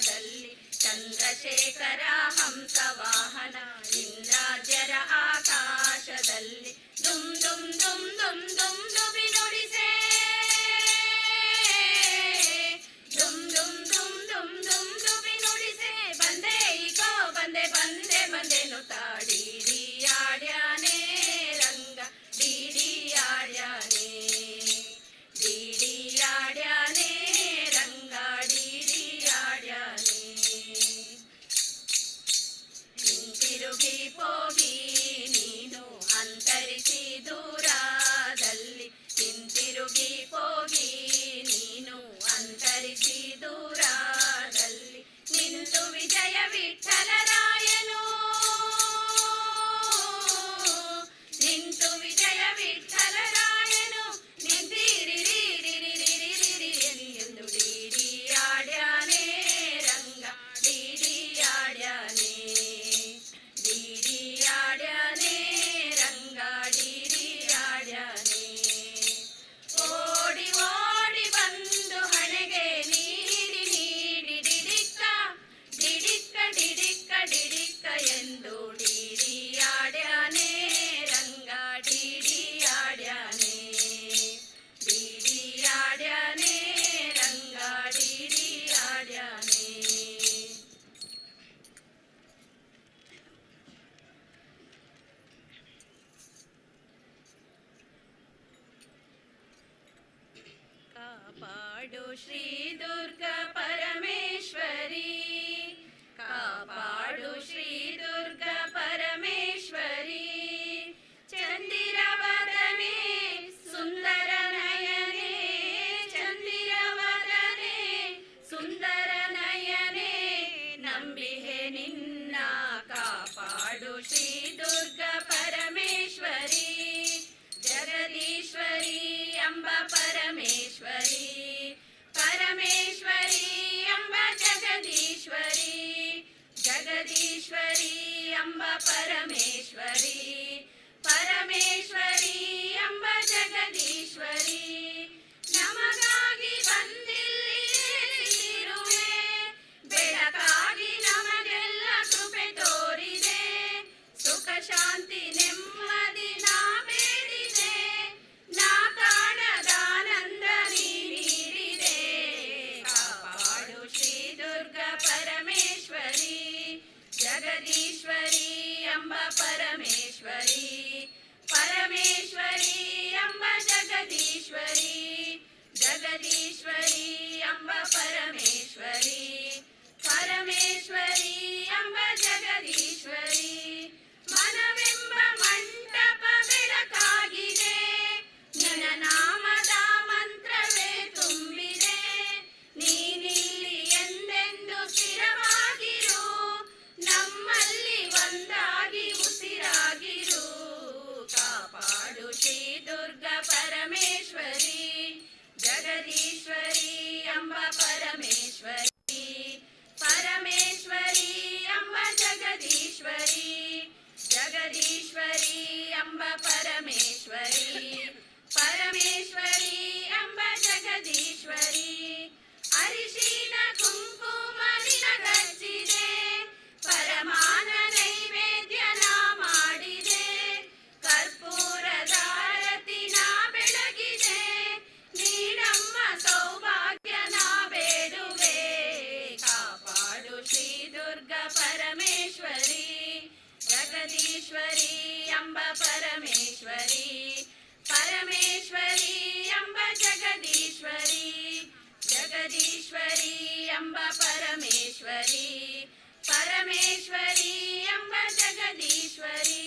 ಆಕಾಶದಲ್ಲಿ ಚಂದ್ರಶೇಖರ ಹಂಸವಾಹನ ಇಂದ್ರಾಜ್ಯರ ಆಕಾಶದಲ್ಲಿ ದುಮ್ ದುಮ್ ದುಮ್ ದುಮ್ ದುಮ್ ದುಬಿ ನುಡಿಸೆ ದುಮ್ ದುಮ್ ದುಮ್ ದುಮ್ ದುಮ್ ದುಬಿ ನುಡಿಸೆ ಬಂದೆ ಈಗೋ ಬಂದೆ ಬಂದೆ ಬಂದೆನು ತಾಡೀಡಿ ಆಡ್ಯಾನೆ ರಂಗ ಡೀಡಿ ಆಡ್ಯಾನೆ ಡೀಡಿ ಆಡ್ಯಾನೆ ರಂಗ ಡೀಡಿ ಆಡ್ಯಾನೆ ಹಿಂತಿರುಗಿ ಹೋಗಿ ನೀನು ಅಂತರಿಸಿ ದೂರದಲ್ಲಿ ಹಿಂತಿರುಗಿ ಹೋಗಿ ನೀನು ಅಂತರಿಸಿ ದೂರದಲ್ಲಿ ನಿಂತು ವಿಜಯ ವಿಠಲರಾಯನು ನಿಂತು ವಿಜಯ ವಿಠಲರಾಯನು ನಿಂತಿರಿರಿರಿರಿರಿರಿರಿ ಎಂದು ಡೀಡಿ ಆಡ್ಯಾನೆ ರಂಗ ಡೀಡಿ ಆಡ್ಯಾನೆ ಡೀಡಿ ಆಡ್ಯಾನೆ ರಂಗ ಡೀಡಿ ಆಡ್ಯಾನೆ ಓಡಿ ಓಡಿ ಬಂದು ಹಣೆಗೆ ನೀಡಿ ನೀಡಿ ಡಿಡಿಕ್ಕ ಡಿಡಿಕ್ಕ ಡಿಡಿಕ್ಕ ಡಿಡಿಕ್ಕ ಎಂದು ಡೀಡಿ ಆಡ್ಯಾನೆ ರಂಗ ಡೀಡಿ ಆಡ್ಯಾನೆ ಡೀಡಿ ಆಡ್ಯಾನೆ ರಂಗ ಡೀಡಿ ಆಡ್ಯಾನೆ ಕಾಪಾಡು ಶ್ರೀ ದುರ್ಗಾ ಪರಮೇಶ್ವರಿ ಕಾಪಾಡು ಶ್ರೀ ದುರ್ಗಾ ಪರಮೇಶ್ವರಿ ಚಂದಿರವದನೆ ಸುಂದರ ನಯನೆ ಚಂದಿರವದನೆ ಸುಂದರ ನಯನೆ ನಂಬಿಹೆ ನಿನ್ನ ಕಾಪಾಡು ಶ್ರೀ ದುರ್ಗಾ ಪರಮೇಶ್ವರಿ ಜಗದೀಶ್ವರಿ ಅಂಬ ಪರಮೇಶ್ವರಿ ಪರಮೇಶ್ವರಿ ಅಂಬ ಜಗದೀಶ್ವರಿ ಜಗದೀಶ್ವರಿ ಅಂಬ ಪರಮೇಶ್ವರಿ ಪರಮೇಶ್ವರಿ ಅಂಬ ಜಗದೀಶ್ವರಿ ನಮಗಾಗಿ ಬಂದಿಲ್ಲಿರುವೆ ಬೆಳಕಾಗಿ ನಮಗೆಲ್ಲ ಕೃಪೆ ತೋರಿದೆ ಸುಖ ಶಾಂತಿ ನೆಮ್ಮದಿ ನಾ ಬೇಡಿದೆ ನಾ ಕಾಣದಾನಂದ ನೀ ನೀಡಿದೆ ಕಾಪಾಡು ಶ್ರೀ ದುರ್ಗಾ ಪರಮೇಶ್ವರಿ ಜಗದೀಶ್ವರಿ ಅಂಬ ಪರಮೇಶ್ವರಿ ಪರಮೇಶ್ವರಿ ಅಂಬ ಜಗದೀಶ್ವರಿ ಜಗದೀಶ್ವರಿ ಅಂಬ ಪರಮೇಶ್ವರಿ ಪರಮೇಶ್ವರಿ ಅಂಬ ಜಗದೀಶ್ವರಿ ಮನವೆಂಬ ಮಂಟಪ ಬೆಳಕಾಗಿದೆ ನಿನ್ನ ನಾಮದ ಮಂತ್ರವೇ ತುಂಬಿದೆ ನೀನಿಲ್ಲಿ ಎಂದೆಂದು ಸ್ಥಿರವಾಗಿರು ನಮ್ಮಲ್ಲಿ ಒಂದಾಗಿ ಉಸಿರಾಗಿರು ಕಾಪಾಡು ಶ್ರೀ ದುರ್ಗಾ ಪರಮೇಶ್ವರಿ ಜಗದೀಶ್ವರಿ ಅಂಬ ಪರಮೇಶ್ವರಿ ಪರಮೇಶ್ವರಿ ಅಂಬ ಜಗದೀಶ್ವರಿ ಜಗದೀಶ್ವರಿ ಅಂಬ ಪರಮೇಶ್ವರಿ ಪರಮೇಶ್ವರಿ ಅಂಬ ಜಗದೀಶ್ವರಿ ಅರಿಶಿನ ಕುಂಕುಮ ನಿನಗಚ್ಚಿದೆ ಪರಮಾನ ನೈವೇದ್ಯ ನಾ ಮಾಡಿದೆ ಕರ್ಪೂರದಾರತಿ ನಾ ಬೆಳಗಿದೆ ನೀಡಮ್ಮ ಸೌಭಾಗ್ಯ ನಾ ಬೇಡುವೆ ಕಾಪಾಡು ಶ್ರೀ ದುರ್ಗಾ ಪರಮೇಶ್ವರಿ ಜಗದೀಶ್ವರಿ ಅಂಬ ಪರಮೇಶ್ವರಿ ಪರಮೇಶ್ವರಿ ಅಂಬ ಜಗದೀಶ್ವರಿ ಜಗದೀಶ್ವರಿ ಅಂಬ ಪರಮೇಶ್ವರಿ ಪರಮೇಶ್ವರಿ ಅಂಬ ಜಗದೀಶ್ವರಿ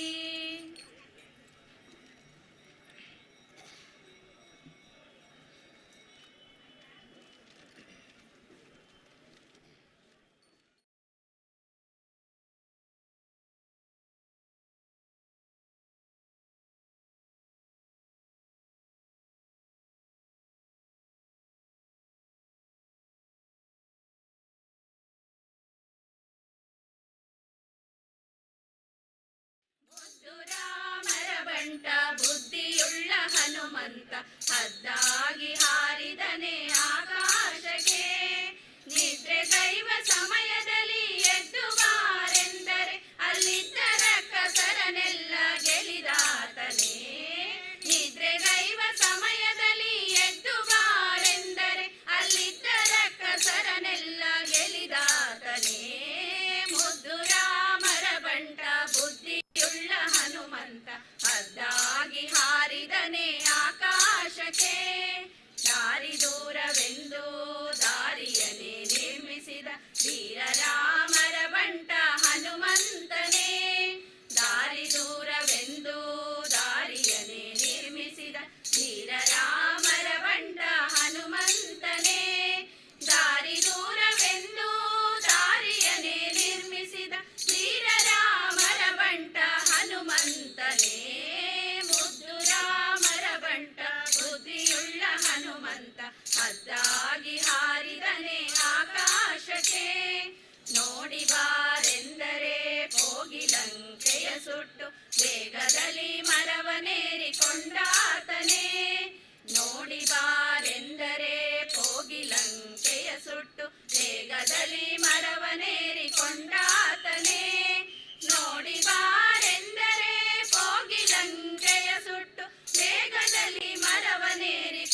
ರಾಮರ ಬಂಟ ಬುದ್ಧಿಯುಳ್ಳ ಹನುಮಂತ ಹದ್ದಾಗಿ ಹಾರಿದನೆ ಆಕಾಶಕ್ಕೆ ನಿದ್ರೆ ದೈವ ಸಮ ಸುಟ್ಟು ಬೇಗದಲ್ಲಿ ಮರವನೇರಿಕೊಂಡಾತನೇ. ನೋಡಿ ಬಾರೆಂದರೆ ಕೋಗಿಲಂಕೆಯ ಸುಟ್ಟು ಬೇಗದಲ್ಲಿ ಮರವನೇರಿಕೊಂಡಾತನೇ. ನೋಡಿ ಬಾರೆಂದರೆ ಕೋಗಿಲಂಕೆಯ ಸುಟ್ಟು ಬೇಗದಲ್ಲಿ ಮರವನೇರಿಕೊಂಡಾತನೇ.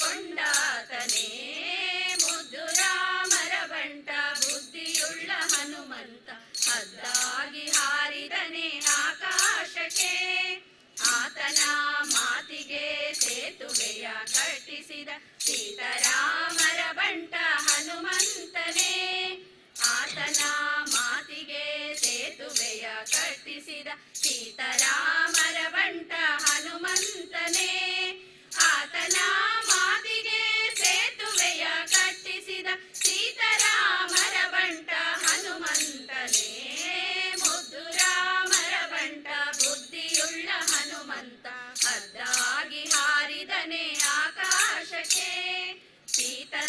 ಮುದ್ದು ರಾಮರ ಬಂಟ ಬುದ್ಧಿಯುಳ್ಳ ಹನುಮಂತ ಹದ್ದಾಗಿ ಹಾರಿದನೆ ಆಕಾಶಕ್ಕೆ. ಆತನ ಮಾತಿಗೆ ಸೇತುವೆಯ ಕಟ್ಟಿಸಿದ ಸೀತಾರಾಮರ ಬಂಟ ಹನುಮಂತನೇ. ಆತನ ಮಾತಿಗೆ ಸೇತುವೆಯ ಕಟ್ಟಿಸಿದ ಸೀತಾರಾಮರ ಬಂಟ ಹನುಮಂತನೇ. ಆತನ ಮಾತಿಗೆ ಸೇತುವೆಯ ಕಟ್ಟಿಸಿದ ಸೀತಾರಾಮರ ಬಂಟ ಹನುಮಂತನೇ. ಮುದ್ದು ರಾಮರ ಬಂಟ ಬುದ್ಧಿಯುಳ್ಳ ಹನುಮಂತ ಹದ್ದಾಗಿ ಹಾರಿದನೆ ಆಕಾಶಕ್ಕೆ. ಸೀತಾ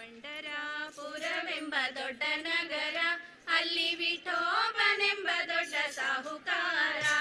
ಪಂಡರಾಪುರವೆಂಬ ದೊಡ್ಡ ನಗರ, ಅಲ್ಲಿ ವಿಠೋಬನೆಂಬ ದೊಡ್ಡ ಸಾಹುಕಾರ.